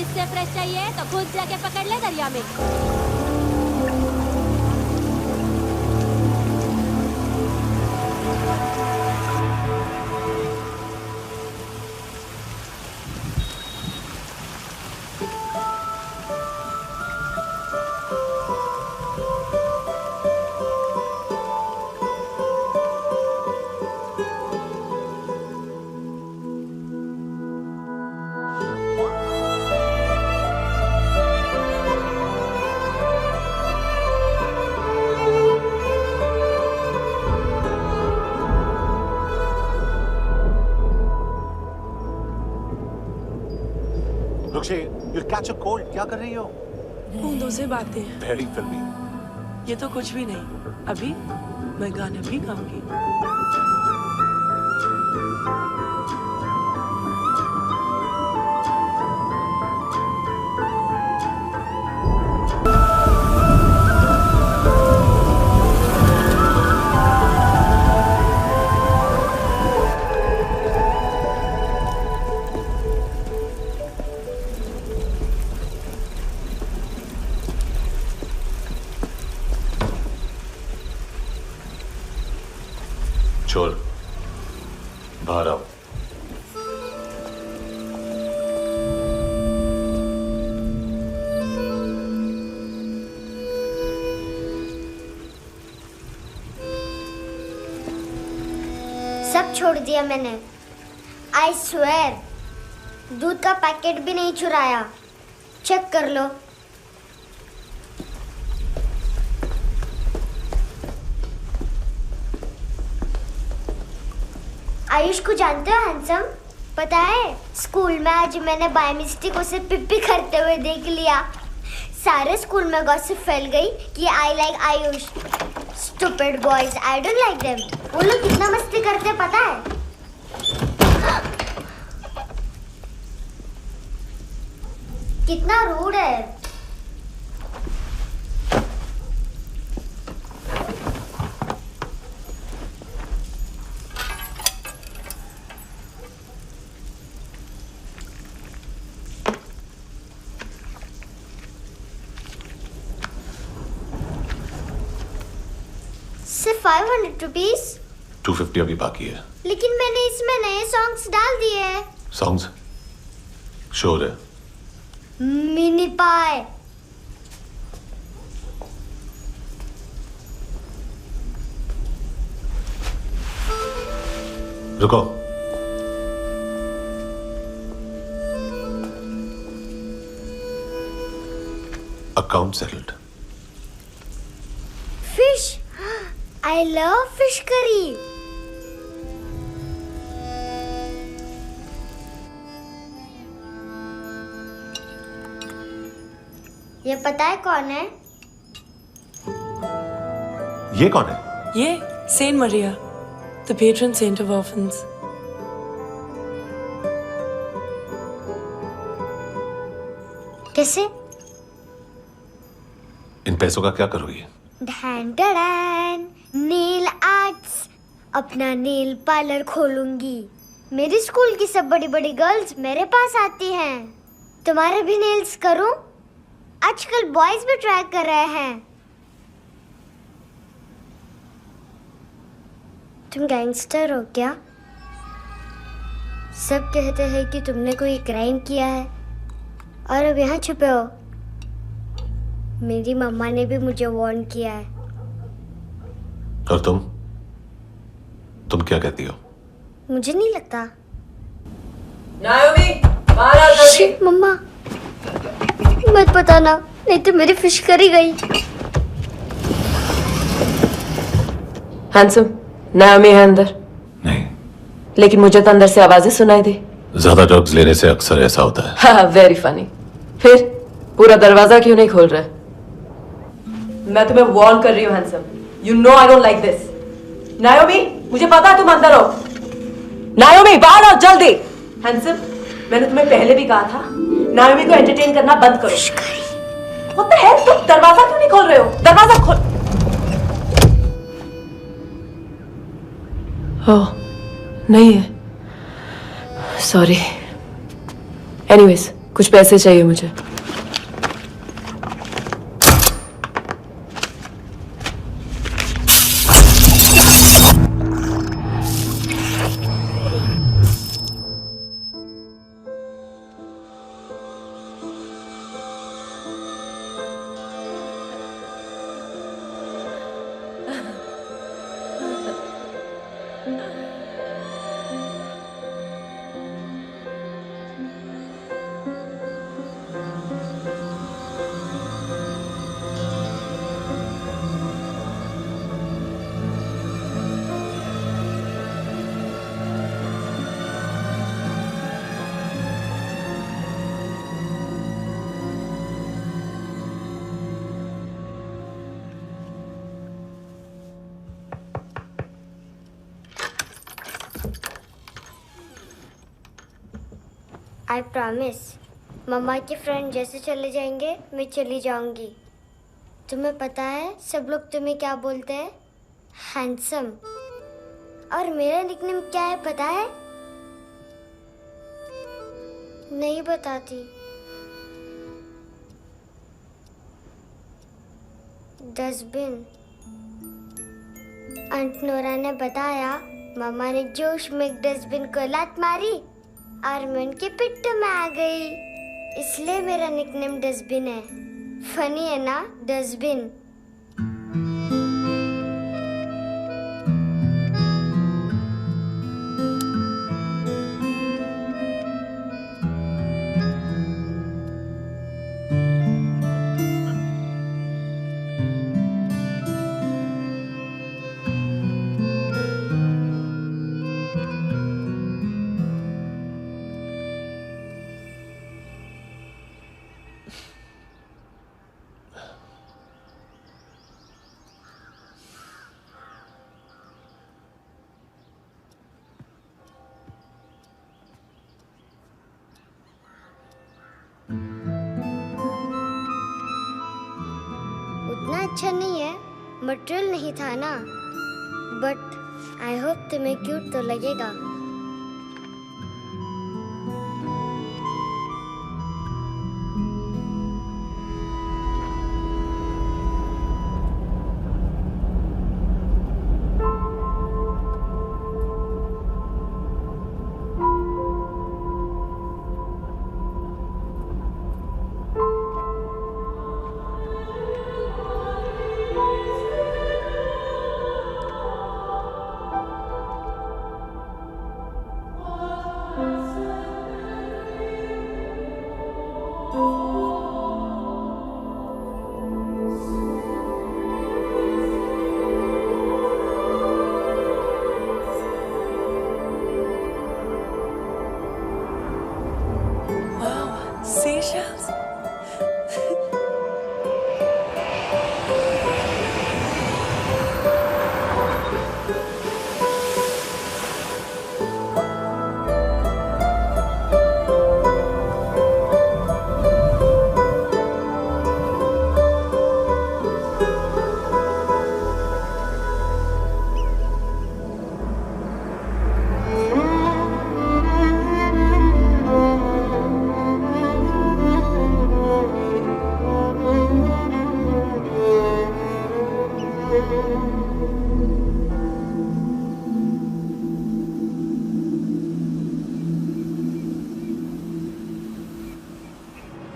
इससे फ्रेश चाहिए तो खुद जाके पकड़ ले दरिया में। You'll catch a cold. क्या कर रही हो? बूंदों से बातें। Very filmy. ये तो कुछ भी नहीं। अभी मैं गाना भी गाऊंगी। छोड़, बाहर आओ। सब छोड़ दिया मैंने। आई स्वेयर, दूध का पैकेट भी नहीं चुराया। चेक कर लो। आयुष को जानते हो हैंडसम? पता है स्कूल में आज मैंने बाय मिस्टेक उसे पिप्पी करते हुए देख लिया। सारे स्कूल में गॉसिप फैल गई कि I like Ayush. Stupid boys, I don't like them. वो लोग कितना मस्ती करते पता है? कितना रूड है। सिर्फ 500 रुपीज। 250 अभी बाकी है। लेकिन मैंने इसमें नए सॉन्ग्स डाल दिए हैं। सॉन्ग्स? शोर है। मिनी पाए। रुको। Account settled. Fish. I love fish curry. ये पता है कौन है? ये कौन है? ये saint Maria, the patron saint of orphans. कैसे? इन पैसों का क्या करोगी? ढैन ढैन, नेल आर्ट्स। अपना नेल पार्लर खोलूंगी। मेरी स्कूल की सब बड़ी बड़ी गर्ल्स मेरे पास आती हैं। तुम्हारे भी नेल्स करूं? आजकल बॉयज भी ट्राई कर रहे हैं। तुम गैंगस्टर हो क्या? सब कहते हैं कि तुमने कोई क्राइम किया है और अब यहाँ छुपे हो। मेरी मम्मा ने भी मुझे वार्न किया है। और तुम क्या कहती हो? मुझे नहीं लगता। नायोमी, बाहर आ जल्दी। शिट मम्मा, मत बताना नहीं तो मेरी फिश करी गई। हैंडसम, नायोमी है अंदर। नहीं। लेकिन मुझे तो अंदर से आवाजें सुनाई दी। ज्यादा ड्रग्स लेने से अक्सर ऐसा होता है। हाँ, वेरी फनी। फिर पूरा दरवाजा क्यों नहीं खोल रहे? मैं तुम्हें वार्न कर रही हूँ handsome. You know I don't like this. नायोमी, मुझे पता है तुम अंदर हो। नायोमी, बाहर आओ जल्दी। हैंडसम, मैंने तुम्हें पहले भी कहा था नायोमी को एंटरटेन करना बंद करो। What the hell? तुम दरवाजा क्यों नहीं खोल रहे हो? दरवाजा खोल। ओह, नहीं है। सॉरी। एनीवेज, कुछ पैसे चाहिए मुझे। आई प्रॉमिस, मम्मा के फ्रेंड जैसे चले जाएंगे मैं चली जाऊंगी। तुम्हें पता है सब लोग तुम्हें क्या बोलते हैं? हैंडसम। और मेरा निकनेम क्या है पता है? नहीं बताती। डस्टबिन। आंट नोरा ने बताया मम्मा ने जोश में एक डस्टबिन को लात मारी और मैं उनके पिट्ठू में आ गई, इसलिए मेरा निकनेम डस्टबिन है। फनी है ना डस्टबिन? उतना अच्छा नहीं है, मटेरियल नहीं था ना, बट आई होप तुम्हें क्यूट तो लगेगा। Seashells?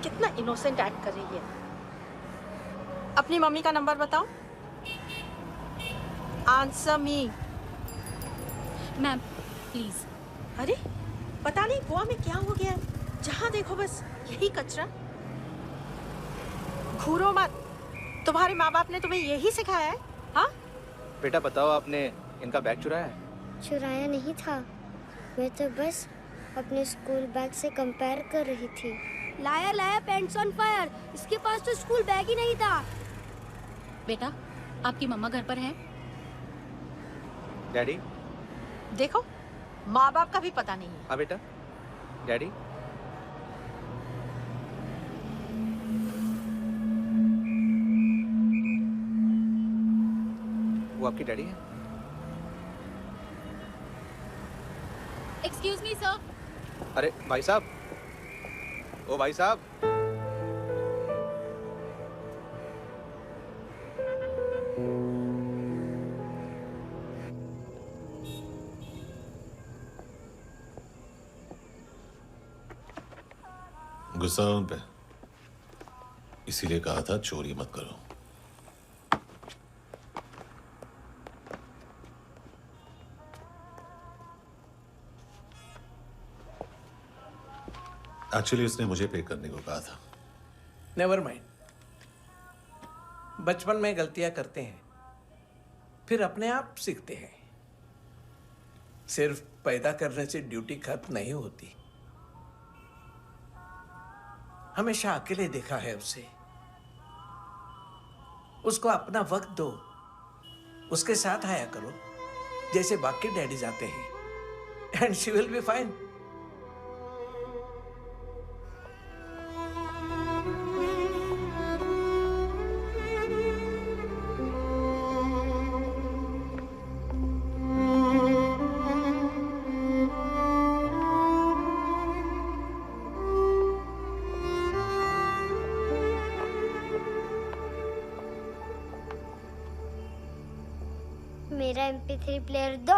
कितना इनोसेंट एक्ट कर रही है। अपनी मम्मी का नंबर बताओ। Answer me. Ma'am please. अरे पता नहीं गोवा में क्या हो गया है, जहाँ देखो बस यही कचरा। घूरो मत, तुम्हारे माँ बाप ने तुम्हें यही सिखाया है? हाँ बेटा बताओ, आपने इनका बैग चुराया है? चुराया नहीं था, मैं तो बस अपने स्कूल बैग से कंपेयर कर रही थी। Liar liar pants on fire, इसके पास तो स्कूल बैग ही नहीं था। बेटा आपकी मम्मा घर पर है? डैडी देखो माँ बाप का भी पता नहीं है। हाँ बेटा। डैडी वो आपकी डैडी है? Excuse me sir. अरे भाई साहब, ओ भाई साहब, गुस्सा उन पे, इसीलिए कहा था चोरी मत करो। एक्चुअली उसने मुझे पे करने को कहा था। नेवर माइंड, बचपन में गलतियां करते हैं, फिर अपने आप सीखते हैं। सिर्फ पैदा करने से ड्यूटी खत्म नहीं होती। हमेशा अकेले देखा है उसे। उसको अपना वक्त दो, उसके साथ आया करो जैसे बाकी डैडीज आते हैं, and she will be fine. मेरा MP3 प्लेयर दो।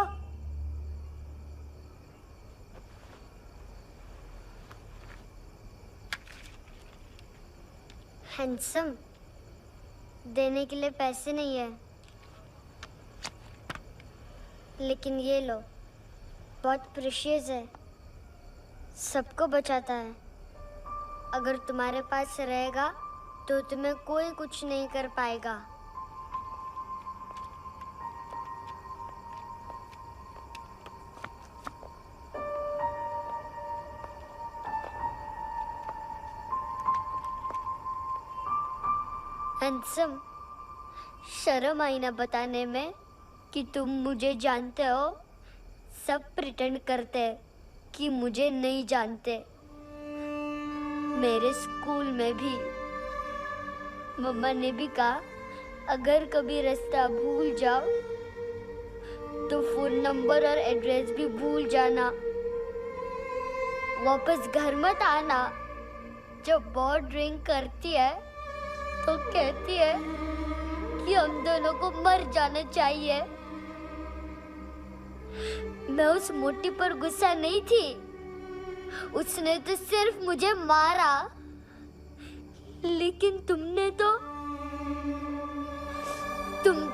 हैंडसम, देने के लिए पैसे नहीं है, लेकिन ये लो, बहुत प्रेशियस है, सबको बचाता है। अगर तुम्हारे पास रहेगा तो तुम्हें कोई कुछ नहीं कर पाएगा। हैंडसम, शर्म आई ना बताने में कि तुम मुझे जानते हो। सब प्रिटेंड करते हैं कि मुझे नहीं जानते। मेरे स्कूल में भी मम्मा ने भी कहा, अगर कभी रास्ता भूल जाओ तो फोन नंबर और एड्रेस भी भूल जाना। वापस घर मत आना। जब बहुत ड्रिंक करती है तो कहती है कि हम दोनों को मर जाना चाहिए। मैं उस मोटी पर गुस्सा नहीं थी, उसने तो सिर्फ मुझे मारा। लेकिन तुम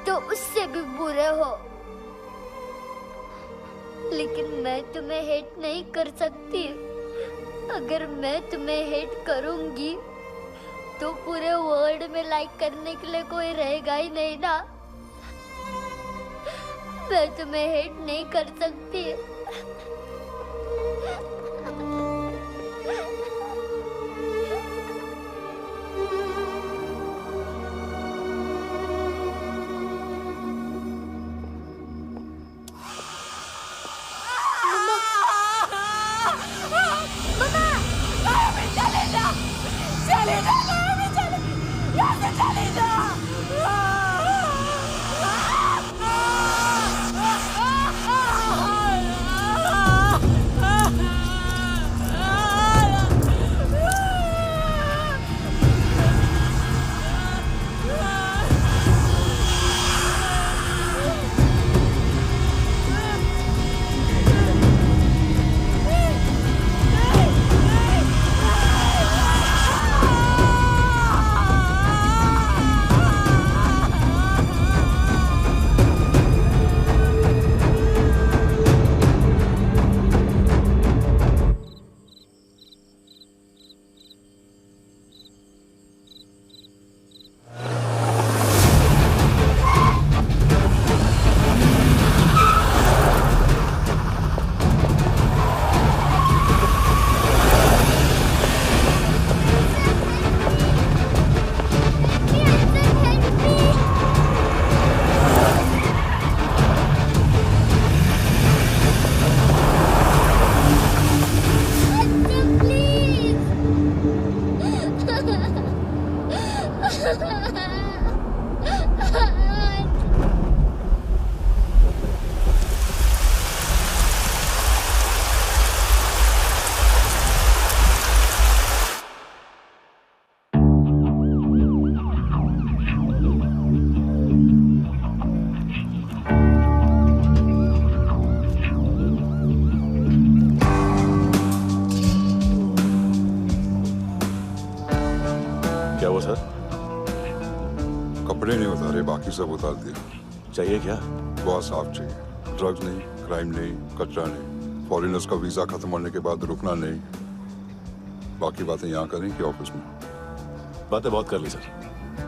तो उससे भी बुरे हो। लेकिन मैं तुम्हें हेट नहीं कर सकती। अगर मैं तुम्हें हेट करूंगी तो पूरे वर्ल्ड में लाइक करने के लिए कोई रहेगा ही नहीं ना। मैं तुम्हें हेट नहीं कर सकती। कपड़े नहीं उतारे, बाकी सब उतार दिए। चाहिए क्या? बहुत साफ चाहिए। ड्रग्स नहीं, क्राइम नहीं, कचरा नहीं। फॉरेनर्स का वीजा खत्म होने के बाद रुकना नहीं। बाकी बातें यहाँ करें कि ऑफिस में? बातें बहुत कर ली सर,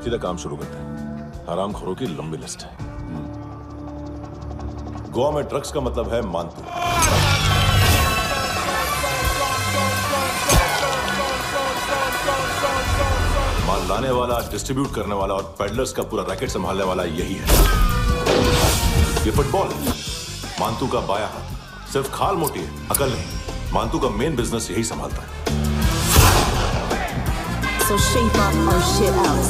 सीधा काम शुरू करते हैं। हरामखोरों की लंबी लिस्ट है। गोवा में ड्रग्स का मतलब है मानतू। माल लाने वाला, डिस्ट्रीब्यूट करने वाला और पेडलर्स का पूरा रैकेट संभालने वाला यही है। ये फुटबॉल है, मानतू का बाया हाथ। सिर्फ खाल मोटी है, अकल नहीं। मानतू का मेन बिजनेस यही संभालता है। So shape up or shit out.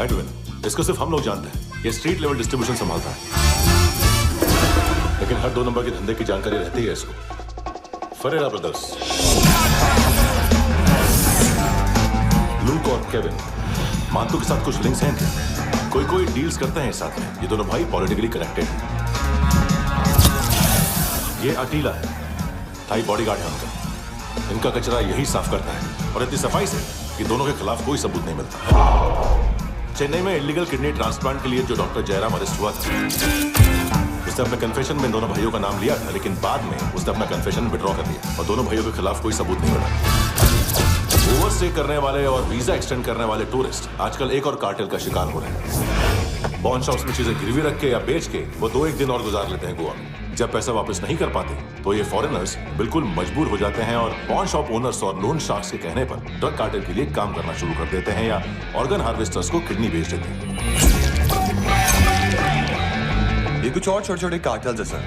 Edwin, इसको सिर्फ हम लोग जानते हैं। ये स्ट्रीट लेवल डिस्ट्रीब्यूशन संभालता है, लेकिन हर 2 नंबर के धंधे की जानकारी रहती है इसको। फरेरा ब्रदर्स, लूक और केविन, मानतू के साथ कुछ लिंक्स हैं क्या? कोई डील्स करते हैं साथ में। ये दोनों भाई पॉलिटिकली कनेक्टेड हैं। ये अटीला है, थाई बॉडीगार्ड है उनका। इनका कचरा यही साफ करता है, और इतनी सफाई से कि दोनों के खिलाफ कोई सबूत नहीं मिलता। चेन्नई में इलीगल किडनी ट्रांसप्लांट के लिए जो डॉक्टर जयराम अरेस्ट हुआ था, उसने अपने कन्फेशन में दोनों भाइयों का नाम लिया था, लेकिन बाद में उसने अपना कन्फेशन विड्रॉ कर दिया और दोनों भाइयों के खिलाफ कोई सबूत नहीं मिला। ओवरस्टे करने वाले और वीजा एक्सटेंड करने वाले टूरिस्ट आजकल एक और कार्टेल का शिकार हो रहे हैं। पॉन शॉप्स में चीजें गिरवी रख के या बेच के वो 2-1 दिन और गुजार लेते हैं गोवा में। जब पैसा वापस नहीं कर पाते तो ये फॉरेनर्स बिल्कुल मजबूर हो जाते हैं और पॉन शॉप ओनर्स और लोन शार्क्स के कहने पर ड्रग कार्टेल के लिए काम करना शुरू कर देते हैं या ऑर्गन हार्वेस्टर्स को किडनी बेच देते हैं। ये कुछ और छोटे छोटे कार्टेल्स है सर।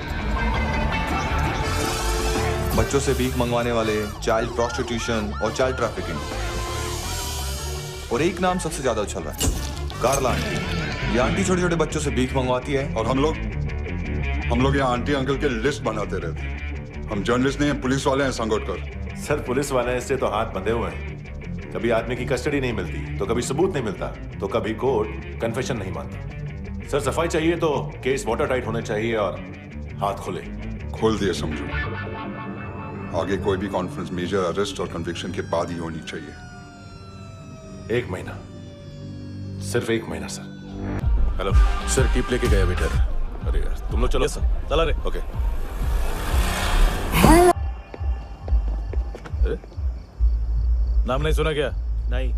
बच्चों से भीख मंगवाने वाले, चाइल्ड प्रोस्टिट्यूशन और चाइल्ड ट्रैफिकिंग। और एक नाम सबसे ज्यादा उछल रहा है, कार्ला आंटी। ये आंटी छोटे छोटे बच्चों से भीख मंगवाती है और हम लोग यहाँ आंटी अंकल के लिस्ट बनाते रहते हैं। हम जर्नलिस्ट नहीं हैं, पुलिस वाले हैं संगोटकर। सर पुलिस वाले हैं, इससे तो हाथ बंधे हुए हैं। कभी आदमी की कस्टडी नहीं मिलती तो कभी सबूत नहीं मिलता तो कभी कोर्ट कन्फेशन नहीं मानता। सर सफाई चाहिए तो केस वाटर टाइट होने चाहिए और हाथ खुले। खोल दिए समझो। आगे कोई भी कॉन्फ्रेंस मेजर अरेस्ट और कन्विक्शन के बाद ही होनी चाहिए। 1 महीना, सिर्फ 1 महीना सर। हेलो सर, टिप लेके गया वेटर। अरे यार तुम लोग चलो। सर चला रे। ओके। नाम नहीं सुना क्या? नहीं।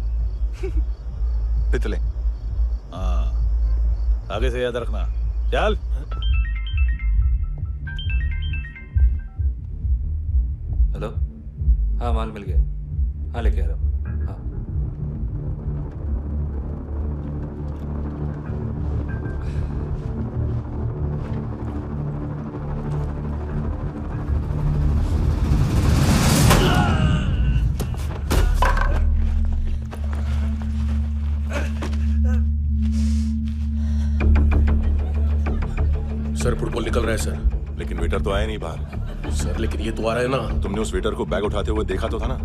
पितले। हाँ, आगे से याद रखना। चल। हेलो, हाँ माल मिल गया। हाँ लेके आ रहा हूँ। हाँ सर फुटबॉल निकल रहा है सर। लेकिन वेटर तो आया नहीं बाहर। सर लेकिन ये तो आ रहा है ना। तुमने उस वेटर को बैग उठाते हुए देखा तो था ना?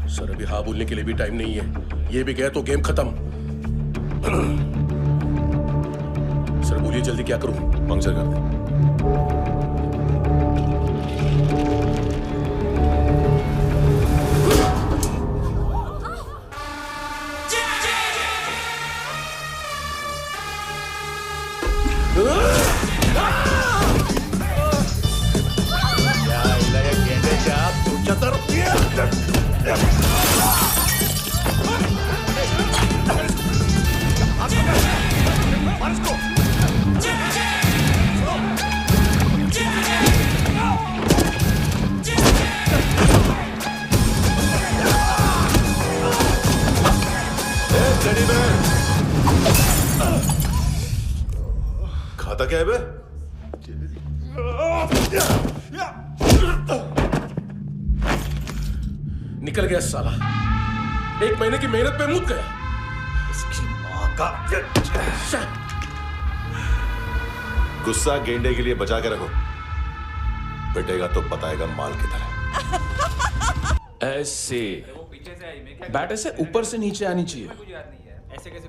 सर अभी हाँ बोलने के लिए भी टाइम नहीं है। ये भी गया तो गेम खत्म। सर बोलिए जल्दी क्या करूं? पंक्चर कर दे। खाता क्या है बे? निकल गया साला। 1 महीने की मेहनत पे मुक गया। इसकी माँ का गुस्सा गेंडे के लिए बचा के रखो, पिटेगा तो बताएगा माल की तरह। ऐसे बैट ऐसे ऊपर से नीचे आनी चाहिए,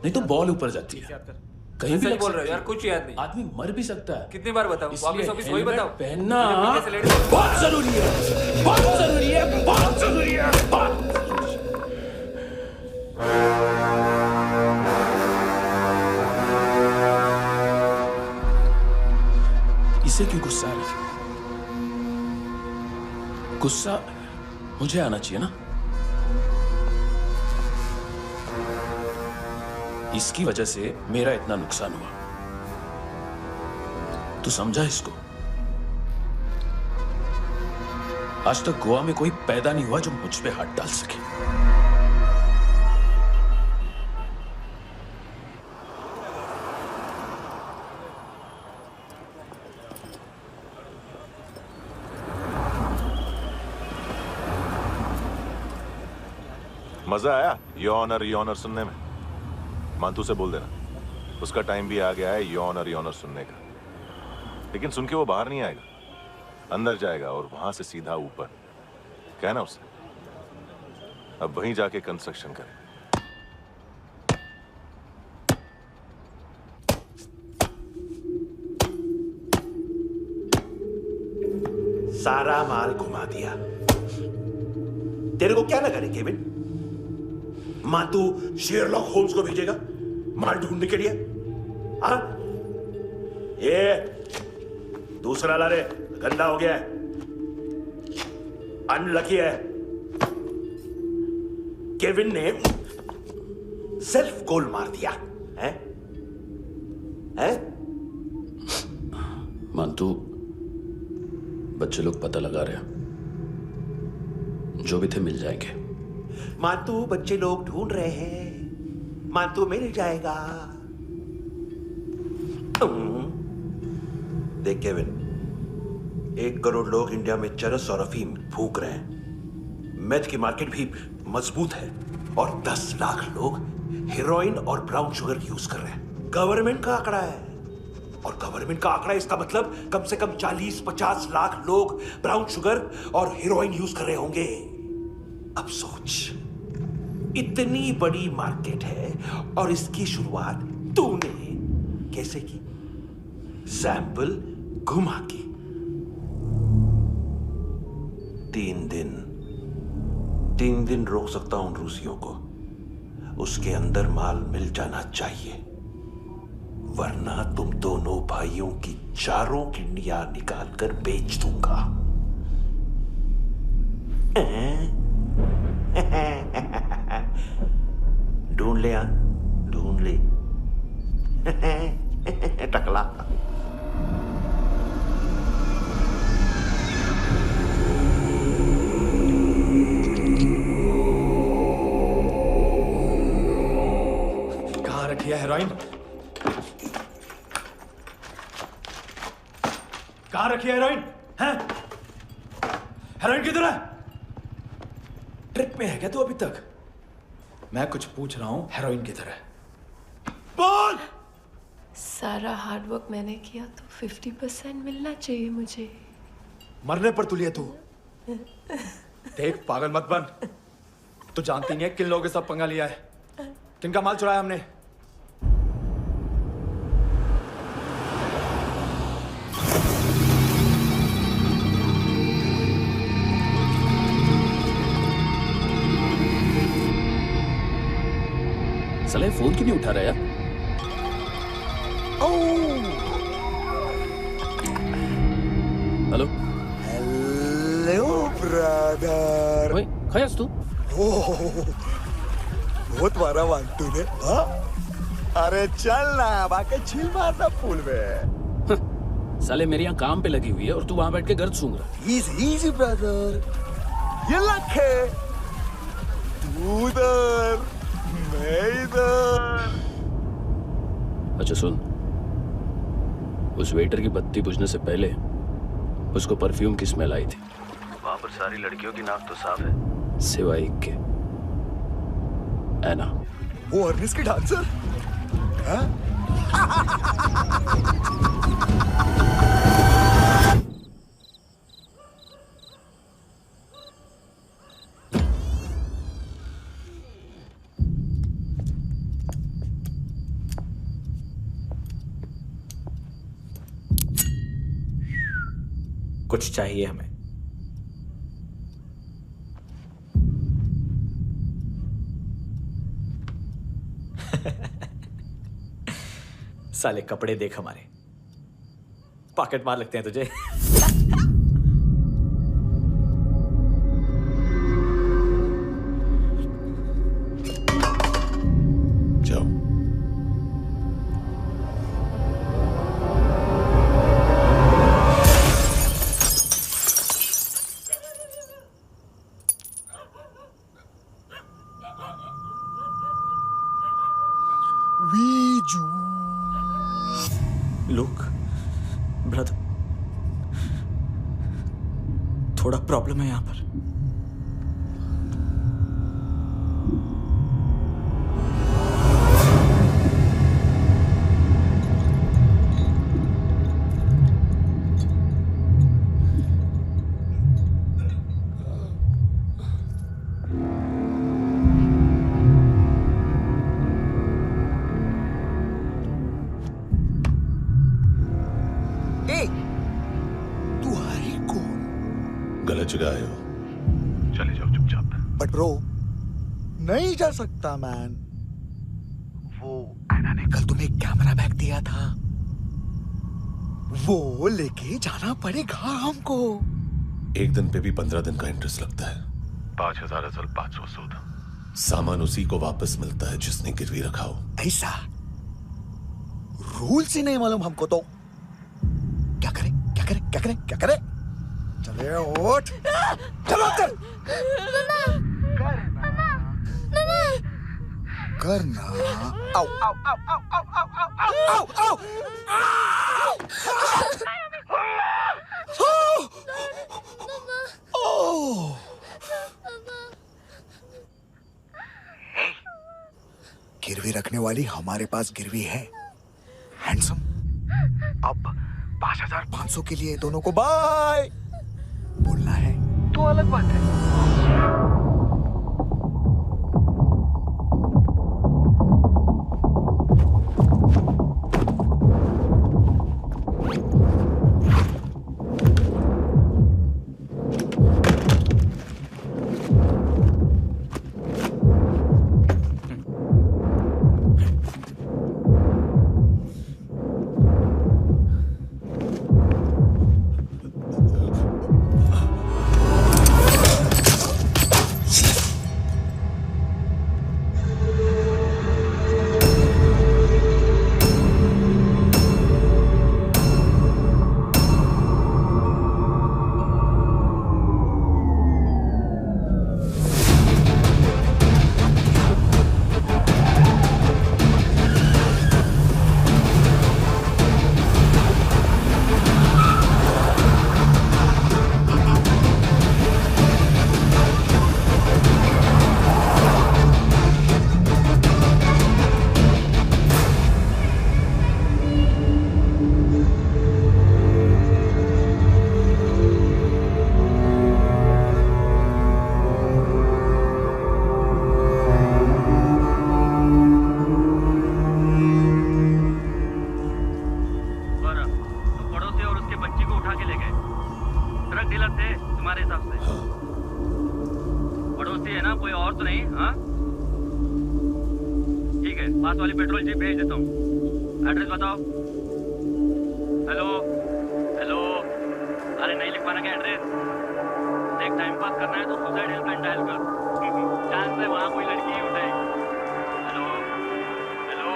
नहीं तो बॉल ऊपर जाती है। कहीं भी बोल रहे हो यार, कुछ याद नहीं। आदमी मर भी सकता है। कितनी बार बताऊं? वापस ऑफिस वही बताओ। पहनना बहुत जरूरी है, बहुत जरूरी है, बहुत जरूरी है, बहुत गुस्सा मुझे आना चाहिए ना। इसकी वजह से मेरा इतना नुकसान हुआ। तू समझा इसको? आज तक गोवा में कोई पैदा नहीं हुआ जो मुझ पे हाथ डाल सके। मजा आया योनर सुनने में? मांतू से बोल देना उसका टाइम भी आ गया है योनर सुनने का। लेकिन सुन के वो बाहर नहीं आएगा, अंदर जाएगा और वहां से सीधा ऊपर। कहना उसे अब वहीं जाके कंस्ट्रक्शन करे। सारा माल घुमा दिया। तेरे को क्या लगा रे केविन? मातू शेरलॉक होम्स को भेजेगा माल ढूंढने के लिए? हाँ, ये दूसरा ला रे, गंदा हो गया है, अनलकी है। केविन ने सेल्फ गोल मार दिया है? मांतू, बच्चे लोग पता लगा रहे हैं, जो भी थे मिल जाएंगे। मातू बच्चे लोग ढूंढ रहे हैं, मातू मिल जाएगा। देख केविन, 1 करोड़ लोग इंडिया में चरस और अफीम फूंक रहे हैं। मेथ की मार्केट भी मजबूत है और 10 लाख लोग हेरोइन और ब्राउन शुगर यूज कर रहे हैं। गवर्नमेंट का आंकड़ा है, और गवर्नमेंट का आंकड़ा इसका मतलब कम से कम 40-50 लाख लोग ब्राउन शुगर और हेरोइन यूज कर रहे होंगे। अब सोच, इतनी बड़ी मार्केट है और इसकी शुरुआत तूने कैसे की? सैंपल घुमा के। 3 दिन रोक सकता हूं रूसियों को, उसके अंदर माल मिल जाना चाहिए, वरना तुम दोनों भाइयों की 4 किडनियां निकाल कर बेच दूंगा। ढूंढ ले, ढूंढ ले टकला। कहाँ रखी है हेरोइन? कहाँ रखी है हेरोइन? हैं? हेरोइन किधर है? ट्रिप में है क्या तू अभी तक? मैं कुछ पूछ रहा हूं, हेरोइन किधर है? बोल! सारा हार्ड वर्क मैंने किया तो 50% मिलना चाहिए मुझे। मरने पर तुलिए तू। देख, पागल मत बन। तू जानती नहीं है किन लोगों के साथ पंगा लिया है, किनका माल चुराया हमने। साले फोन क्यों नहीं उठा रहा यार? Hello hello brother. ओए, खयास तू? बहुत मारा मानतू ने। हाँ? अरे चल ना, बाकी छील मारना पूल में। साले मेरी यहाँ काम पे लगी हुई है और तू वहां बैठ के गर्द सूंघ रहा। इजी ब्रदर, ये लक है। तू उधर, मैं इधर। अच्छा सुन, उस वेटर की बत्ती बुझने से पहले उसको परफ्यूम की स्मेल आई थी। वहां पर सारी लड़कियों की नाक तो साफ है, सिवाय एक के, एना। वो अर्निस की डांसर? हाँ? कुछ चाहिए हमें। साले कपड़े देख हमारे, पॉकेट मार लगते हैं तुझे। लुक ब्रदर, थोड़ा प्रॉब्लम है यहाँ पर। गलत जगह आए हो, चले जाओ चुपचाप। बट ब्रो, नहीं जा सकता मैन। वो एना ने कल तुम्हें कैमरा बैग दिया था, वो लेके जाना पड़ेगा हमको। एक दिन पे भी 15 दिन का इंटरेस्ट लगता है। 5,000 असल 500 सूद। सामान उसी को वापस मिलता है जिसने गिरवी रखा हो। ऐसा रूल्स ही नहीं मालूम हमको तो। क्या करें क्या करें क्या करें क्या करें? चले उठ, चलो चल। करना आओ आओ आओ आओ आओ आओ आओ आओ। गिरवी रखने वाली हमारे पास गिरवी है। हैंडसम, अब 5,500 के लिए दोनों को बाय बोलना है तो अलग बात है। पास वाली पेट्रोल जीप भेज देता हूँ। एड्रेस बताओ। हेलो हेलो, अरे नहीं लिख पाना क्या एड्रेस? देख टाइम पास करना है तो सुसाइड हेल्पलाइन डायल कर। चांस है वहाँ कोई लड़की ही उठाए। Hello hello.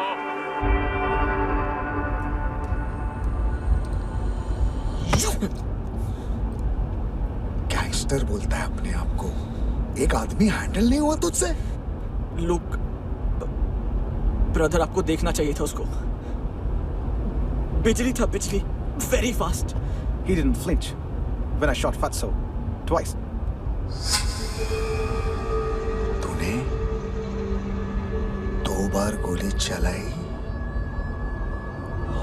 गैंगस्टर बोलता है अपने आप को। एक आदमी हैंडल नहीं हुआ तुझसे? लुक ब्रदर, आपको देखना चाहिए था उसको। बिजली था, बिजली, very fast. He didn't flinch when I shot Fatso twice. तूने 2 बार गोली चलाई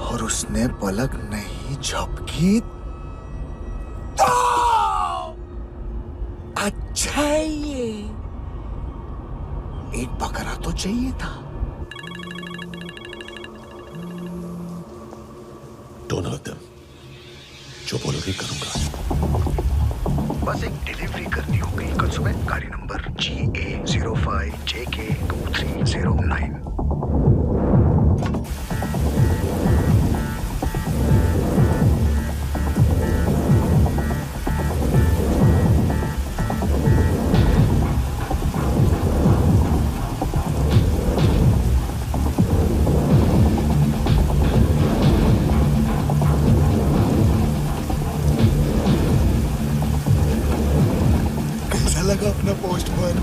और उसने पलक नहीं झपकी तो अच्छा है ये। एक बकरा तो चाहिए था। Don't hurt them. जो बोलोगे करूंगा। बस एक डिलीवरी करनी होगी कल सुबह। गाड़ी नंबर GA05JK2309। लगा अपना पोस्टमैन।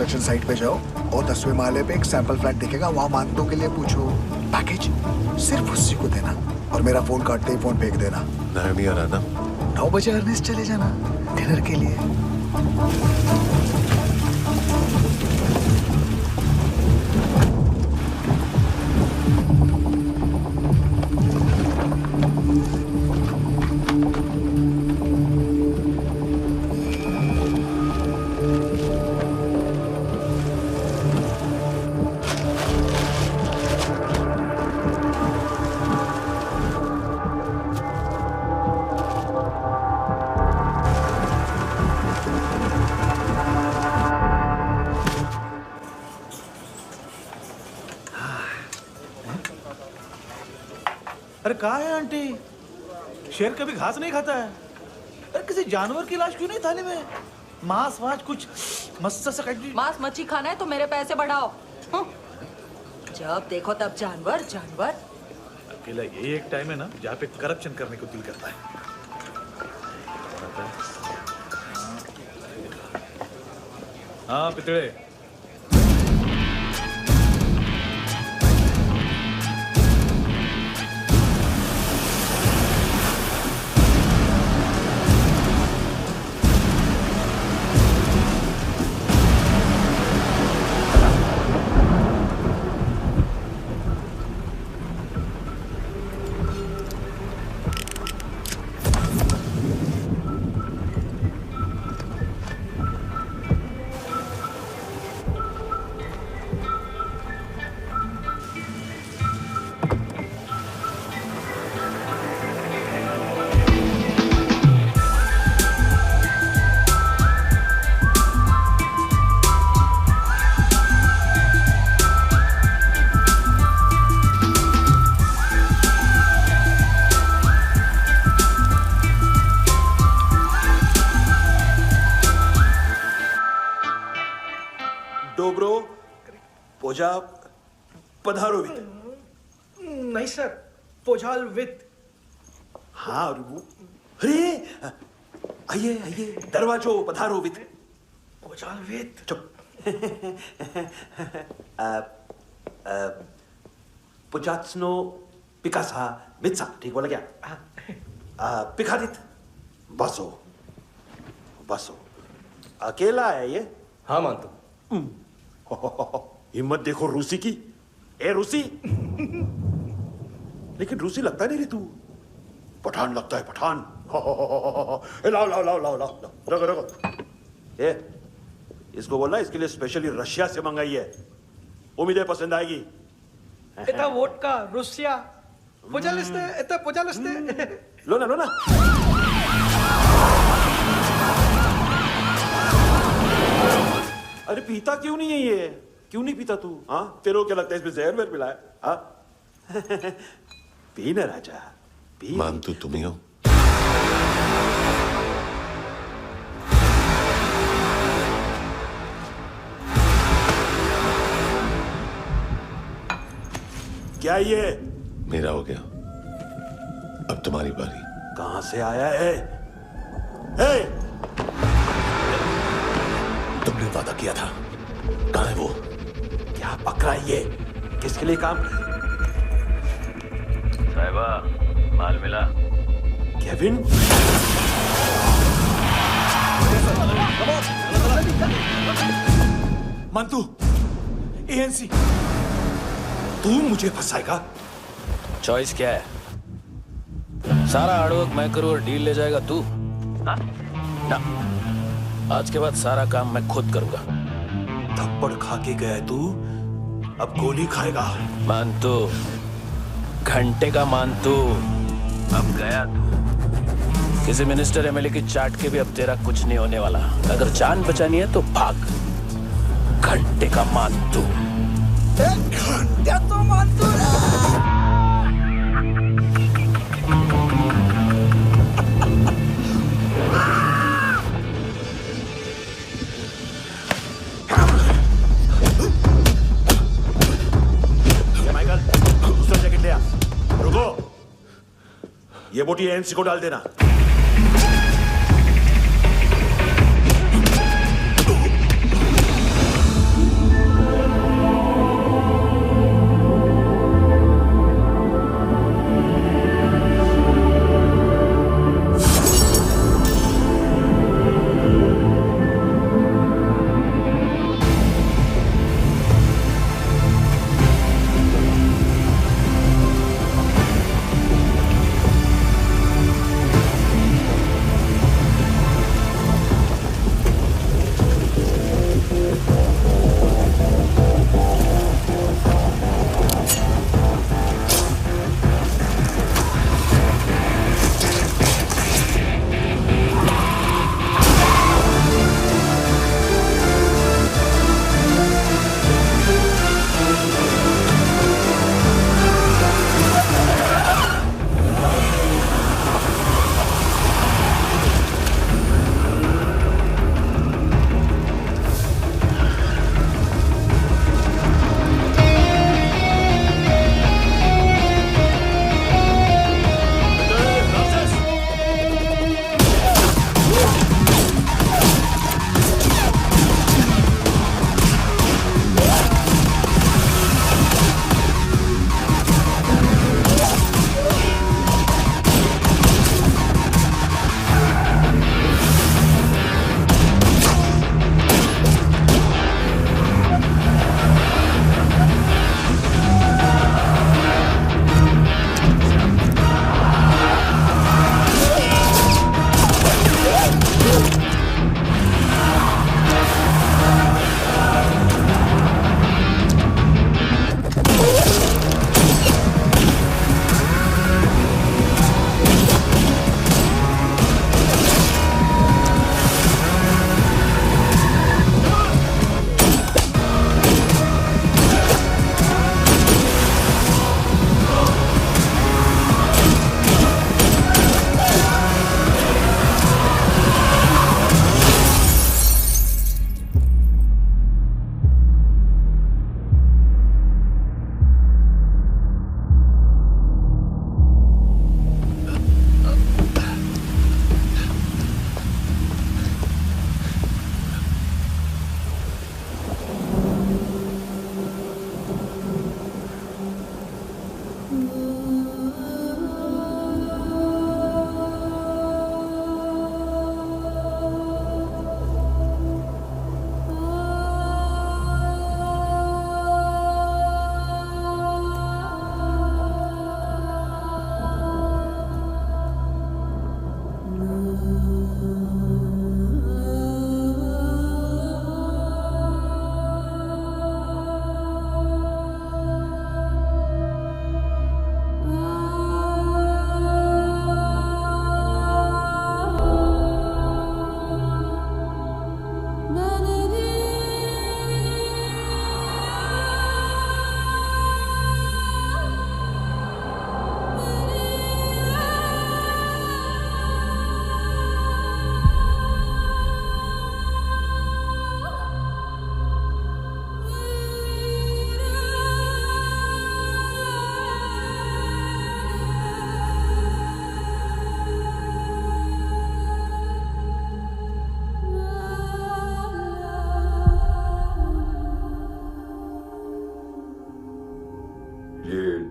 कंस्ट्रक्शन साइट पे जाओ और 10वें माले पे एक सैंपल फ्लैट दिखेगा, वहां मानतों के लिए पूछो। पैकेज सिर्फ उसी को देना और मेरा फोन काटते ही फोन फेंक देना। नायोमी आ रहा ना? 9 बजे अर्नेस्ट चले जाना डिनर के लिए। अरे कहाँ है आंटी? शेर कभी घास नहीं खाता है। अरे किसी जानवर की लाश क्यों नहीं थाली में? मांस वाच कुछ मस्त सा मांस मच्छी खाना है तो मेरे पैसे बढ़ाओ। जब देखो तब जानवर जानवर। अकेला यही एक टाइम है ना जहाँ पे करप्शन करने को दिल करता है। हाँ पितड़े। पोजा पधारोवित। नहीं सर, पोजालवित। हाँ अरे आइए आइए, दरवाजो पधारोवित। पोजालवित। चुप। पुजात्सनो पिकासा मित्सा, ठीक बोला क्या? पिकादित बसो बसो। अकेला है ये? हाँ मानतो। हिम्मत देखो रूसी की। ए रूसी। लेकिन रूसी लगता नहीं रे तू, पठान लगता है पठान। लाओ लाओ लाओ लाओ लाओ, रखो रखो। ए इसको बोलना इसके लिए स्पेशली रशिया से मंगाई है, उम्मीद है पसंद आएगी। इतना वोडका रूसिया पोजालिस्ते, इतना पोजालिस्ते। लो ना लो ना। अरे पीता क्यों नहीं है ये? क्यों नहीं पीता तू? हाँ तेरे को क्या लगता है इसमें जहर वहर मिला है? हाँ पी ना राजा पी। मान तू तुम ही हो। क्या ये? मेरा हो गया, अब तुम्हारी बारी। कहां से आया है? तुमने वादा किया था, कहां है वो? क्या पकड़ा ये? किसके लिए काम? साहिबा माल मिला? केविन? मंतु, एएनसी, तू मुझे फंसाएगा? चॉइस क्या है? सारा हार्डवर्क मैं करूं और डील ले जाएगा तू? ना, आज के बाद सारा काम मैं खुद करूंगा। थप्पड़ खा के गया तू, अब गोली खाएगा। मानतू, घंटे का मानतू, अब गया तू। किसी मिनिस्टर एमएलए की चाट के भी अब तेरा कुछ नहीं होने वाला। अगर जान बचानी है तो भाग। घंटे का मानतू। घंटे तो मानतू ये बोटी एएनसी को डाल देना।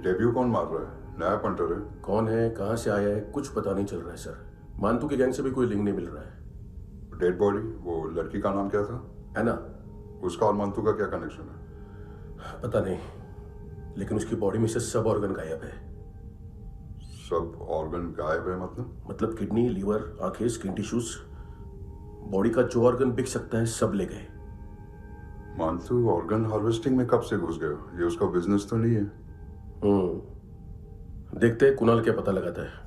डेब्यू कौन मार रहा है? नया पंटर है? कौन है, कहां से आया है, कुछ पता नहीं चल रहा है सर। मानतू के गैंग से भी कोई लिंक नहीं मिल रहा है। डेड बॉडी, वो लड़की का नाम क्या था? है ना। उसका और मानतू का क्या कनेक्शन है? पता नहीं, लेकिन उसकी बॉडी में से सब ऑर्गन गायब है। सब ऑर्गन गायब है मतलब किडनी, लीवर, आंखें, स्किन टिश्यूज, बॉडी का जो ऑर्गन बिक सकता है सब ले गए। मानतू ऑर्गन हार्वेस्टिंग में कब से घुस गया? ये उसका बिजनेस तो नहीं है? देखते हैं कुणाल क्या पता लगाता है।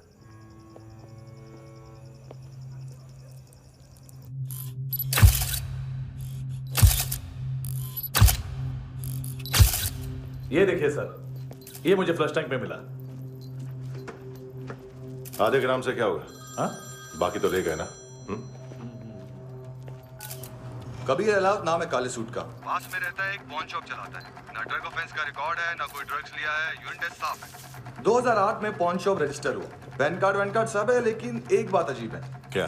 ये देखिए सर, ये मुझे फ्लश टैंक में मिला। आधे ग्राम से क्या होगा? हाँ? बाकी तो ले गए ना। कबीर अलाउद्दीन नाम है काले सूट का। पास में रहता है, एक पॉन शॉप चलाता है। ना ड्रग ऑफेंस का रिकॉर्ड है, ना कोई ड्रग्स लिया है। यूरिन टेस्ट साफ है। 2008 में पॉन शॉप रजिस्टर हुआ। पैन कार्ड सब है, लेकिन एक बात अजीब है। क्या?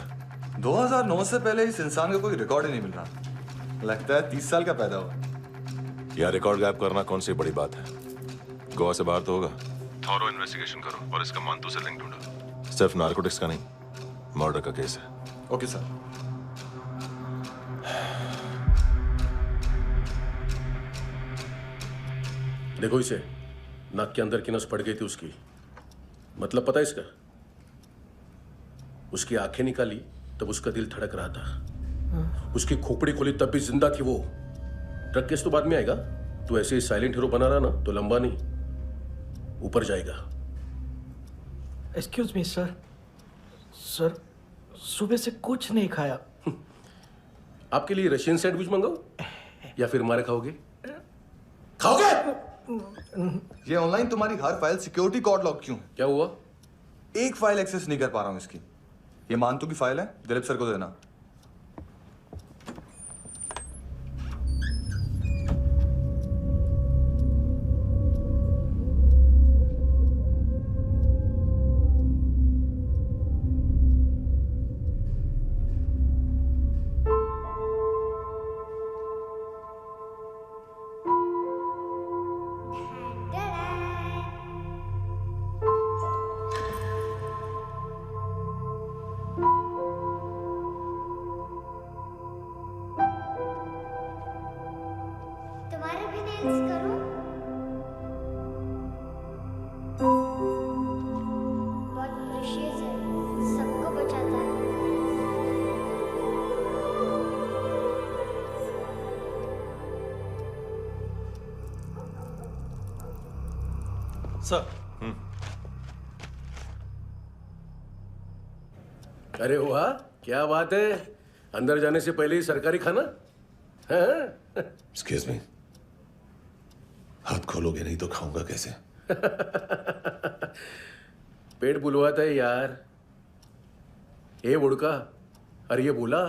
2009 से पहले इस इंसान का कोई रिकॉर्ड ही नहीं मिल रहा। लगता है 30 साल का पैदा हुआ। यार रिकॉर्ड गायब करना कौन सी बड़ी बात है? गोवा से बाहर तो होगा। थॉरो इन्वेस्टिगेशन करो और इसका मानतू से लिंक ढूंढो। सिर्फ नार्कोटिक्स का नहीं, मर्डर का केस है। Okay sir. देखो इसे, नाक के अंदर की नस पड़ गई थी उसकी। मतलब पता है इसका? उसकी आंखें निकाली तब उसका दिल धड़क रहा था। उसकी खोपड़ी खोली तब भी जिंदा थी वो। ड्रग केस तो बाद में आएगा। तो ऐसे ही साइलेंट हीरो बना रहा ना तो लंबा नहीं, ऊपर जाएगा। Excuse me sir. सर सुबह से कुछ नहीं खाया। आपके लिए रशियन सैंडविच मंगाओ या फिर मारे खाओगे? खाओगे? ये ऑनलाइन तुम्हारी हर फाइल सिक्योरिटी कोड लॉक क्यों? क्या हुआ? एक फाइल एक्सेस नहीं कर पा रहा हूं इसकी। ये मानतू की फाइल है, दिलीप सर को देना। तुम्हारे भी नेल्स करूं? बहुत प्रेशियस है, सबको बचाता है। सर। अरे वाह, क्या बात है। अंदर जाने से पहले ही सरकारी खाना। एक्सक्यूज मी, हाथ खोलोगे नहीं तो खाऊंगा कैसे? पेट बुलवाता है यार। ए बुड़का, अरे ये बोला।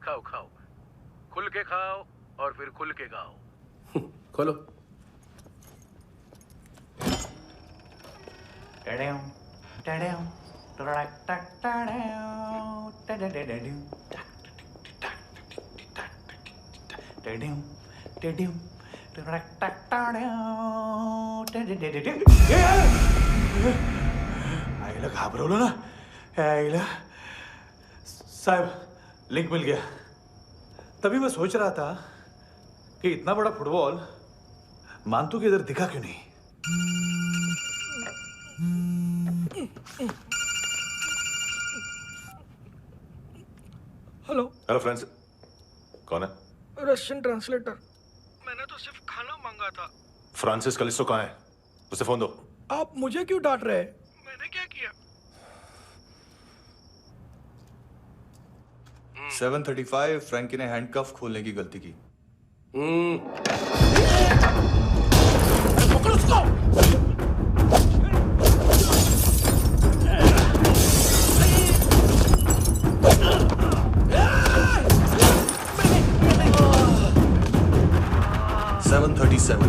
खाओ खाओ, खुल के खाओ और फिर खुल के गाओ। खोलो। आईला घाबरवलं ना आईला। साहब लिंक मिल गया। तभी मैं सोच रहा था कि इतना बड़ा फुटबॉल मानतू के इधर दिखा क्यों नहीं। हेलो हेलो फ्रेंड्स, कौन है? Russian translator. मैंने तो सिर्फ खाना मांगा था। फ्रांसिस कलिस्टो कहाँ है? उसे फोन दो। आप मुझे क्यों डांट रहे हैं? मैंने क्या किया? 7:35 फ्रैंकी ने हैंडकफ खोलने की गलती की। पकड़ो उसको। 7:37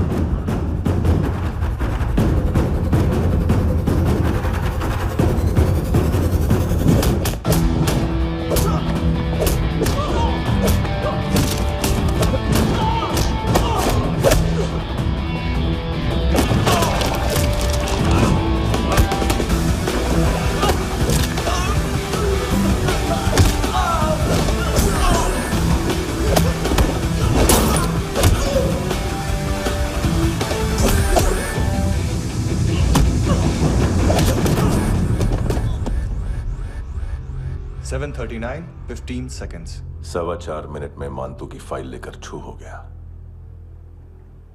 7:39 15 seconds। 4.25 मिनट में मानतू की फाइल लेकर छू हो गया।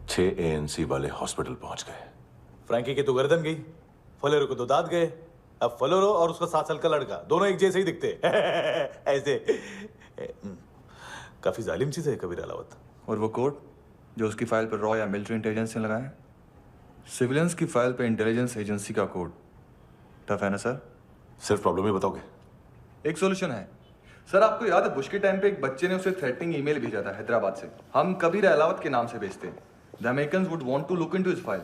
6 ANC वाले हॉस्पिटल पहुंच गए। फ्रैंकी की तो गर्दन गई, फलेरो को तो दांत गए। अब फलेरो और उसका 7 साल का लड़का दोनों एक जैसे ही दिखते ऐसे। काफी जालिम चीज है कबीर अलावत। और वो कोड जो उसकी फाइल पर रॉ या मिलिट्री इंटेलिजेंस ने लगाए, सिविलियंस की फाइल पे इंटेलिजेंस एजेंसी का कोड। टफ है ना सर? सिर्फ प्रॉब्लम ही बताओगे? एक सॉल्यूशन है सर। आपको याद है बुश के टाइम पे एक बच्चे ने उसे थ्रेटनिंग ईमेल भेजा था हैदराबाद से। हम कबीर अलावत के नाम से भेजते हैं। The Americans would want to look into his file.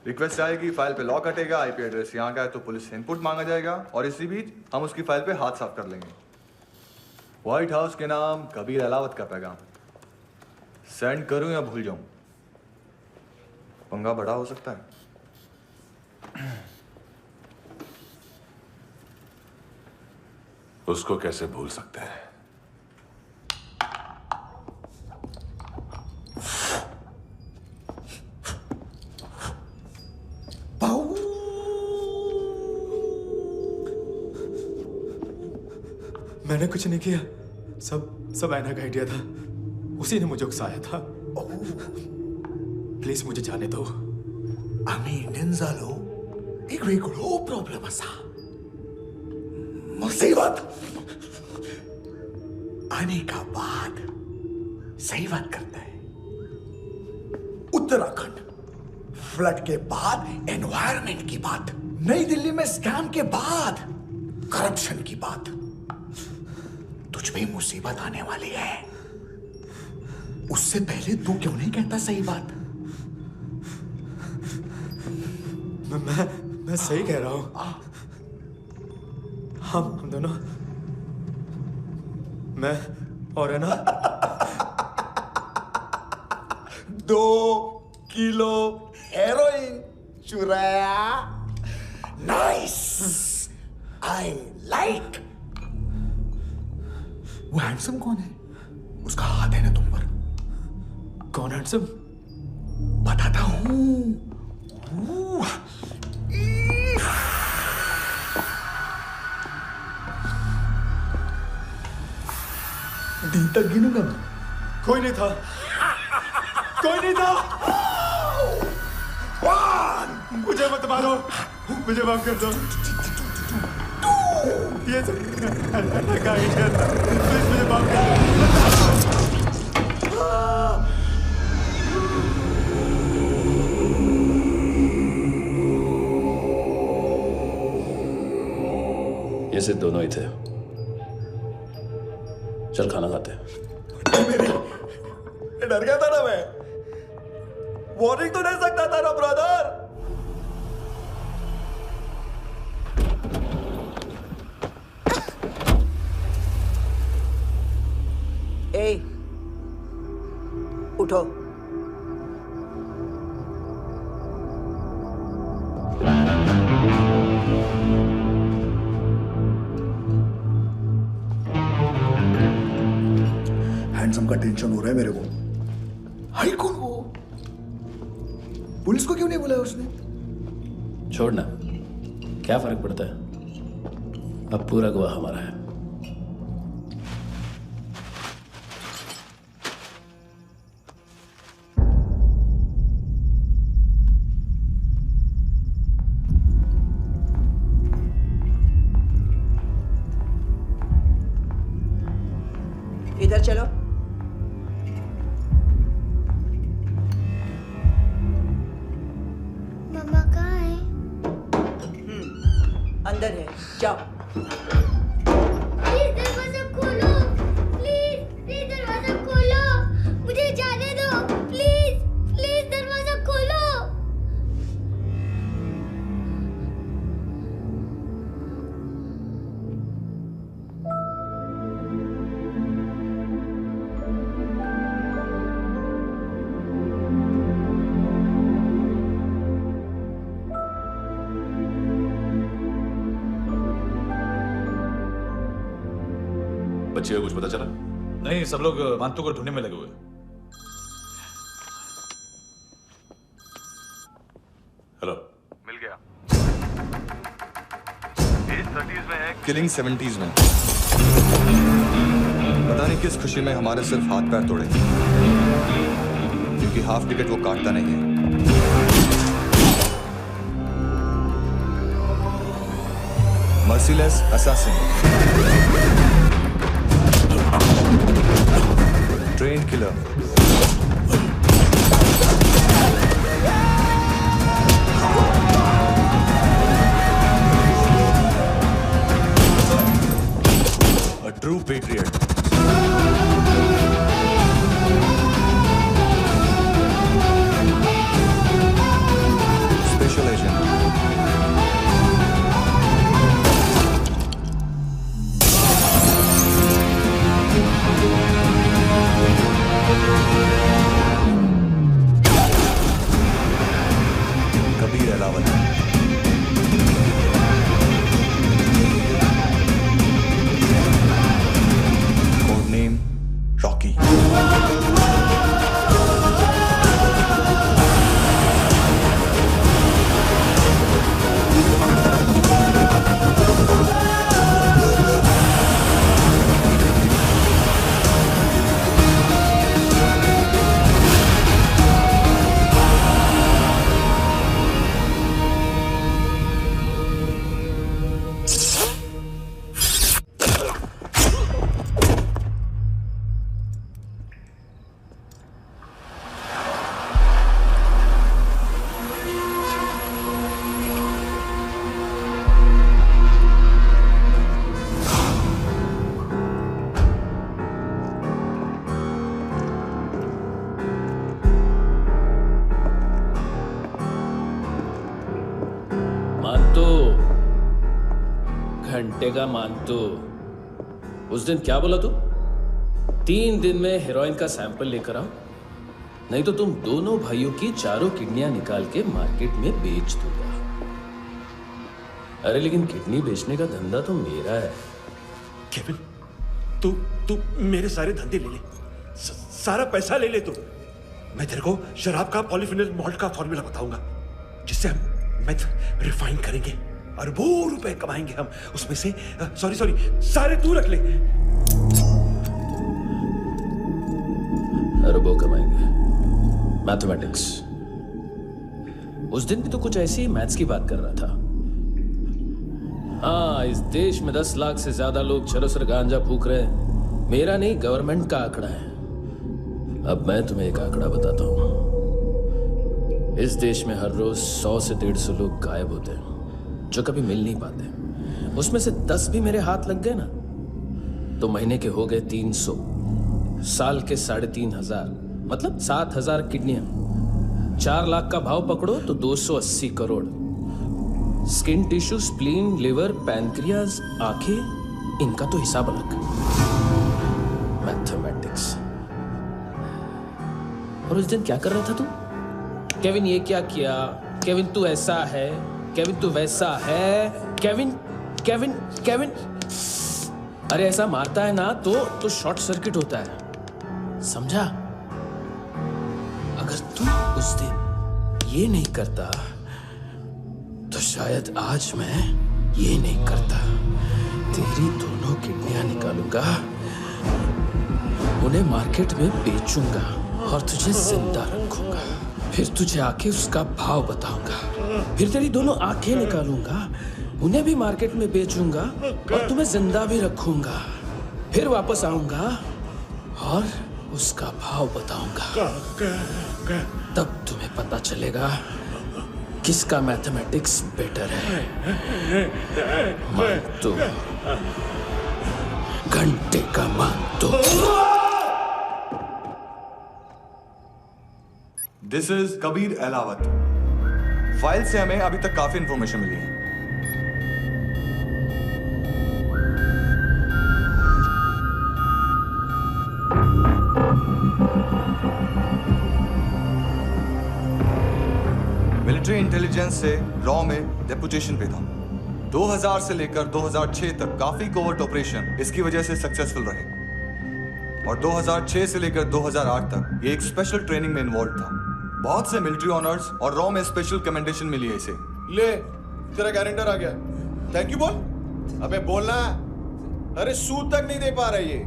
Request आएगी, फाइल पे लॉक हटेगा, आईपी एड्रेस यहाँ का है तो पुलिस से इनपुट मांगा जाएगा और इसी बीच हम उसकी फाइल पे हाथ साफ कर लेंगे। व्हाइट हाउस के नाम कबीर अलावत का पैगाम। सेंड करूं या भूल जाऊं? पंगा बड़ा हो सकता है। उसको कैसे भूल सकते हैं? मैंने कुछ नहीं किया, सब ऐना का आइडिया था। उसी ने मुझे उकसाया था। प्लीज मुझे जाने दो। आम्ही इंडियन झालो एक वेगळो प्रॉब्लेम असा, मुसीबत आने का बाद सही बात करता है। उत्तराखंड फ्लड के बाद एनवायरनमेंट की बात, नई दिल्ली में स्कैम के बाद करप्शन की बात। तुझ पे मुसीबत आने वाली है, उससे पहले तू क्यों नहीं कहता सही बात? मैं सही कह रहा हूं। हम दोनों, मैं और है ना 2 किलो हेरोइन चुराया। Nice, I like. वो हैंडसम कौन है? उसका हाथ है ना तुम पर? कौन हैंडसम? बताता हूं। दिन तक गिनूंगा मैं। कोई नहीं था, कोई नहीं था। मुझे मत मारो, मुझे माफ कर दो। ये का आइडिया था, प्लीज मुझे माफ कर दो। ये सिर्फ दोनों ही थे। चल खाना खाते हैं। डर गया था ना मैं। वार्निंग तो दे सकता था ना ब्रदर। ए, उठो। हैंडसम का टेंशन हो रहा है मेरे को। हाई कौन वो? पुलिस को क्यों नहीं बुलाया उसने? छोड़ना, क्या फर्क पड़ता है? अब पूरा गवाह हमारा है। इधर चलो। मम्मा कहाँ है? अंदर है, जाओ। प्लीज दरवाजा खोलो, प्लीज दरवाजा खोलो, मुझे जाने दो, प्लीज दरवाजा खोलो। बच्चे को कुछ पता चला? नहीं, सब लोग मानतू को ढूंढने में लगे हुए। हेलो, मिल गया। एज 30s में है, किलिंग 70s में। पता नहीं किस खुशी में हमारे सिर्फ हाथ पैर तोड़े, क्योंकि हाफ टिकट वो काटता नहीं है। Merciless assassin, train killer, a true patriot. Special agent. Kabir Alawal. Code name Rocky. घंटे का मानतू। उस दिन क्या बोला तू? 3 दिन में हेरोइन का सैंपल लेकर आओ, नहीं तो तुम दोनों भाइयों की चारों किडनियां निकाल के मार्केट में बेच दूंगा। अरे लेकिन किडनी बेचने का धंधा तो मेरा है। केविन, तू मेरे सारे धंधे ले ले, सारा पैसा ले ले तू। मैं तेरे को शराब का पॉलीफिनल मॉल्ट का फॉर्मूला बताऊंगा, जिससे हम मेथ रिफाइन करेंगे, अरबों रुपए कमाएंगे हम उसमें से। सॉरी सारे तू रख ले। अरबों कमाएंगे, मैथमेटिक्स। उस दिन भी तो कुछ ऐसी मैथ्स की बात कर रहा था। हाँ, इस देश में 10 लाख से ज्यादा लोग चरस और गांजा फूक रहे हैं। मेरा नहीं, गवर्नमेंट का आंकड़ा है। अब मैं तुम्हें एक आंकड़ा बताता हूं। इस देश में हर रोज 100 से 150 लोग गायब होते हैं, जो कभी मिल नहीं पाते। उसमें से 10 भी मेरे हाथ लग गए ना, तो महीने के हो गए 300, साल के 3500, मतलब 7000 किडनियां। 4 लाख का भाव पकड़ो तो 280 crore. Skin tissue, spleen, liver, pancreas, आंखें, इनका तो हिसाब अलग। मैथमेटिक्स। और उस दिन क्या कर रहा था तू? केविन ये क्या किया, केविन तू ऐसा है, केविन तू वैसा है, केविन केविन केविन। अरे ऐसा मारता है ना तो शॉर्ट सर्किट होता है। समझा? अगर तू उस दिन ये नहीं करता तो शायद आज मैं ये नहीं करता। तेरी दोनों किडनियां निकालूंगा, उन्हें मार्केट में बेचूंगा और तुझे जिंदा रखूंगा। फिर तुझे आके उसका भाव बताऊंगा। फिर तेरी दोनों आंखें निकालूंगा, उन्हें भी मार्केट में बेचूंगा और तुम्हें जिंदा भी रखूंगा। फिर वापस आऊंगा और उसका भाव बताऊंगा। तब तुम्हें पता चलेगा किसका मैथमेटिक्स बेटर है। मान तो, घंटे का मान तो। This is Kabir Ahlawat. File से हमें अभी तक काफी इंफॉर्मेशन मिली है। मिलिट्री इंटेलिजेंस से रॉ में डेपुटेशन पे था। 2000 से लेकर 2006 तक काफी कोवर्ट ऑपरेशन इसकी वजह से सक्सेसफुल रहे और 2006 से लेकर 2008 तक ये एक स्पेशल ट्रेनिंग में इन्वॉल्व था। बहुत से मिलिट्री ऑनर्स और रॉ में स्पेशल कमेंडेशन मिली है इसे। ले, तेरा गारंटर आ गया। थैंक यू बोल। अबे बोलना। अरे सूद तक नहीं दे पा रहा ये।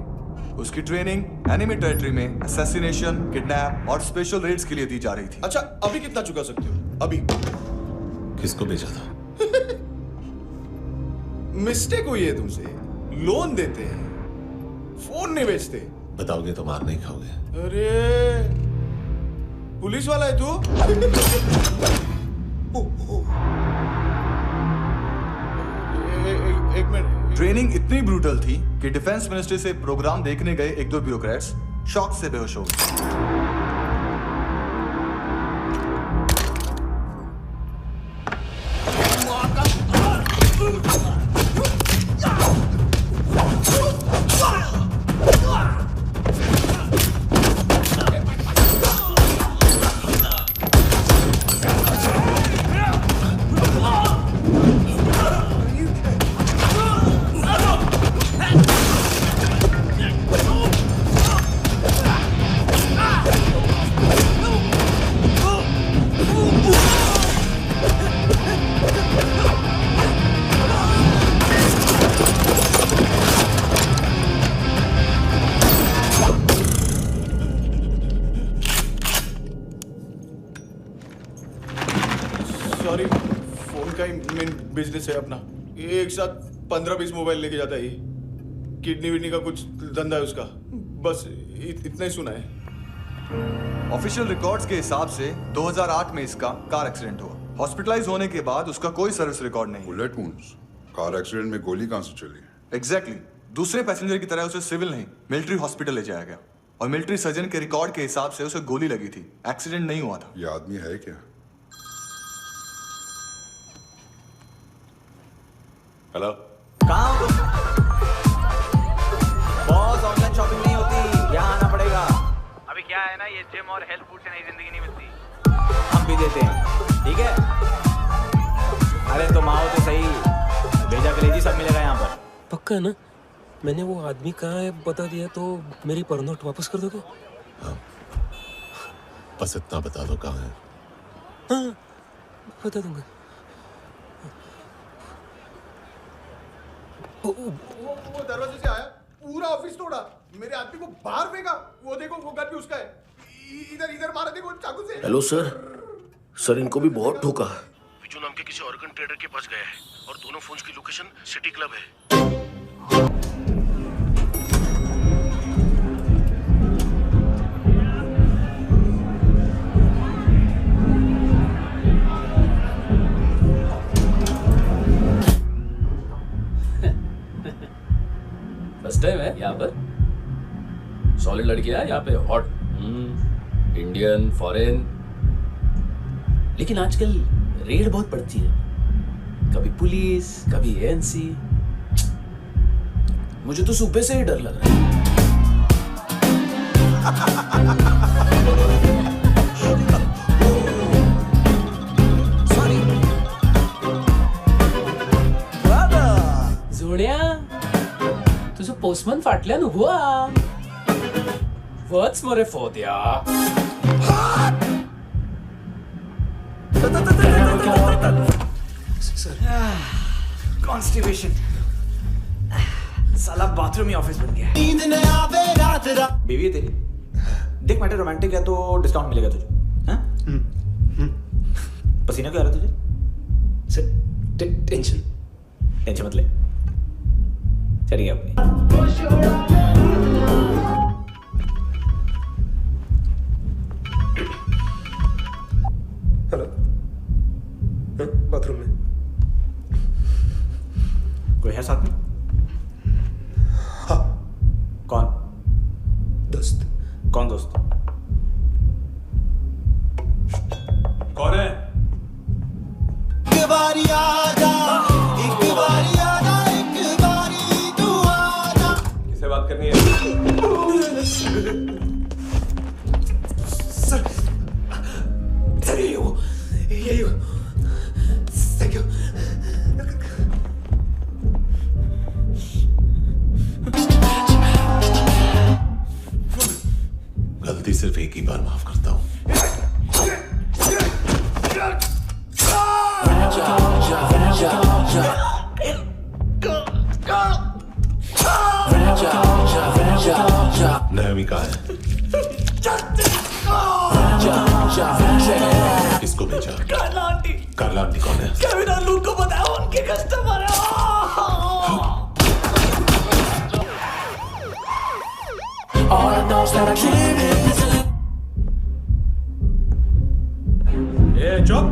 उसकी ट्रेनिंग एनिमी टेरिटरी में असैसिनेशन, किडनैप और स्पेशल रेड्स के लिए दी जा रही थी। अच्छा, अभी कितना चुका सकते हो? अभी किसको भेजा था? मिस्टेक हुई है तुमसे। लोन देते हैं, फोन नहीं बेचते। बताओगे तो मार नहीं खाओगे। अरे पुलिस वाला है तू? एक मिनट। ट्रेनिंग इतनी ब्रूटल थी कि डिफेंस मिनिस्ट्री से प्रोग्राम देखने गए एक दो ब्यूरोक्रेट्स शॉक से बेहोश हो गए। बिजनेस है अपना। एक साथ 15-20 मोबाइल लेके जाता है ये। किडनी विडनी का कुछ धंधा है उसका। बस इतना ही सुना है। ऑफिशियल रिकॉर्ड्स के हिसाब से 2008 में इसका कार एक्सीडेंट हुआ। हॉस्पिटलाइज होने के बाद उसका कोई सर्विस रिकॉर्ड नहीं। Bullet wounds. कार एक्सीडेंट में गोली कहां से चली? एग्जैक्टली। दूसरे पैसेंजर की तरह उसे सिविल नहीं, मिलिट्री हॉस्पिटल ले जाया गया और मिलिट्री सर्जन के रिकॉर्ड के हिसाब से उसे गोली लगी थी। एक्सीडेंट नहीं हुआ था। ये आदमी है क्या? हेलो, कहाँ हो तुम? बॉस, ऑनलाइन शॉपिंग नहीं होती, यहाँ आना पड़ेगा। अभी क्या है ना, ये जिम और हेल्थ फूड से नई जिंदगी नहीं मिलती। हम भी देते हैं, ठीक है? अरे तुम आओ तो सही, भेजा कलेजी सब मिलेगा यहाँ पर। पक्का ना? मैंने वो आदमी कहाँ है बता दिया तो मेरी पर नोट वापस कर दोगे? हाँ, बस इतना बता दो कहाँ है। हाँ, बता दूंगा। वो दरवाजे से आया, पूरा ऑफिस तोड़ा, मेरे आदमी को बाहर फेंका। वो देखो, वो गन भी उसका है। इधर मारा, देखो चाकू से। हेलो सर, इनको भी बहुत ठोका। विजू नाम के किसी ऑर्गन ट्रेडर के पास गया है और दोनों फोन्स की लोकेशन सिटी क्लब है। फर्स्ट टाइम है यहाँ पर। सॉलिड लड़कियां यहाँ पे, हॉट, इंडियन, फॉरेन। लेकिन आजकल रेड बहुत पड़ती है, कभी पुलिस, कभी एएनसी। मुझे तो सुबह से ही डर लग रहा है। सॉरी जोड्या, तुझं पोस्टमन फाटल्यान हुआ. What's more for dia? Constipation साला बाथरूम ही ऑफिस बन गया। बीवी है तेरी, देख मैटर रोमांटिक है तो डिस्काउंट मिलेगा तुझे। हाँ? पसीना क्यों आ रहा है तुझे? टेंशन मत ले, चलिए अपनी। हेलो, बाथरूम में कोई है साथ में? हाँ। कौन? दोस्त। कौन दोस्त? कौन है? एक बारी आजा, एक बारी आजा, एक बारी तू आजा। किससे बात करनी है? सर यही हो। Thank you. गलती सिर्फ एक ही बार माफ करता हूं। नायोमी कहाँ है? किसको भेजा? कार्ला आंटी कौन है? केविन और लूक को बताओ, उनके कस्टमर है। All I know is that I dream it. ए चुप।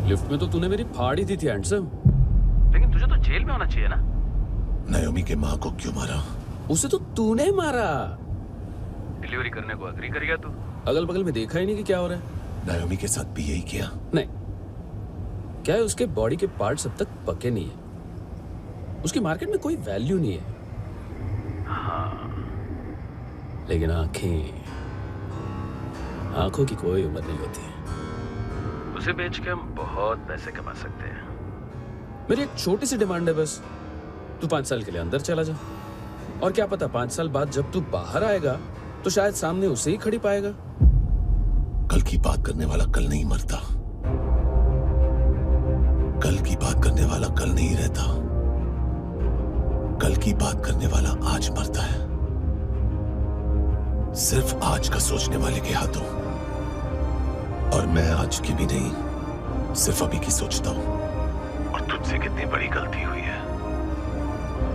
लिफ्ट में तो तूने मेरी फाड़ ही दी थी हैंडसम। लेकिन तुझे तो जेल में होना चाहिए ना। नायोमी के माँ को क्यों मारा? उसे तो तूने मारा। डिलीवरी करने को अग्री कर गया तू। अगल बगल में देखा ही नहीं कि क्या हो रहा है। नायोमी के साथ भी यही किया? नहीं, क्या है उसके बॉडी के पार्ट्स अब तक पके नहीं है, उसकी मार्केट में कोई वैल्यू नहीं है। हाँ। लेकिन आंखों की कोई उम्र नहीं होती है। उसे बेच के हम बहुत पैसे कमा सकते हैं। मेरी एक छोटी सी डिमांड है बस, तू 5 साल के लिए अंदर चला जा, और क्या पता 5 साल बाद जब तू बाहर आएगा तो शायद सामने उसे ही खड़ी पाएगा। कल की बात करने वाला कल नहीं मरता, कल की बात करने वाला कल नहीं रहता, कल की बात करने वाला आज मरता है। सिर्फ आज का सोचने वाले के हाथों, और मैं आज की भी नहीं, सिर्फ अभी की सोचता हूं। और तुझसे कितनी बड़ी गलती हुई है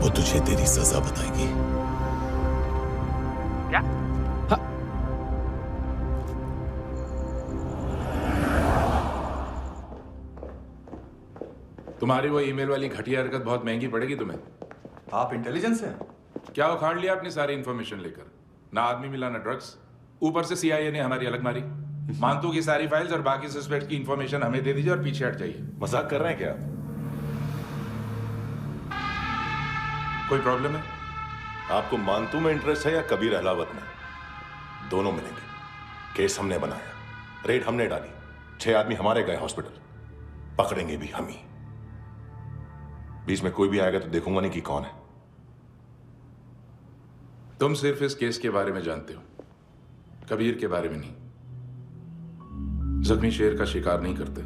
वो तुझे तेरी सजा बताएगी। क्या? तुम्हारी वो ईमेल वाली घटिया हरकत बहुत महंगी पड़ेगी तुम्हें। आप इंटेलिजेंस हैं? क्या उखाड़ लिया अपनी सारी इंफॉर्मेशन लेकर? ना आदमी मिला ना ड्रग्स, ऊपर से CIA ने हमारी अलग मारी। मानतू की सारी फाइल्स और बाकी सस्पेक्ट की इंफॉर्मेशन हमें दे दीजिए और पीछे हट जाइए। मजाक कर रहे हैं क्या? कोई प्रॉब्लम है? आपको मानतू में इंटरेस्ट है या कबीर अहलावत में? दोनों मिलेंगे। केस हमने बनाया, रेड हमने डाली, 6 आदमी हमारे गए हॉस्पिटल, पकड़ेंगे भी हम ही। बीच में कोई भी आएगा तो देखूंगा नहीं कि कौन है। तुम सिर्फ इस केस के बारे में जानते हो, कबीर के बारे में नहीं। जख्मी शेर का शिकार नहीं करते।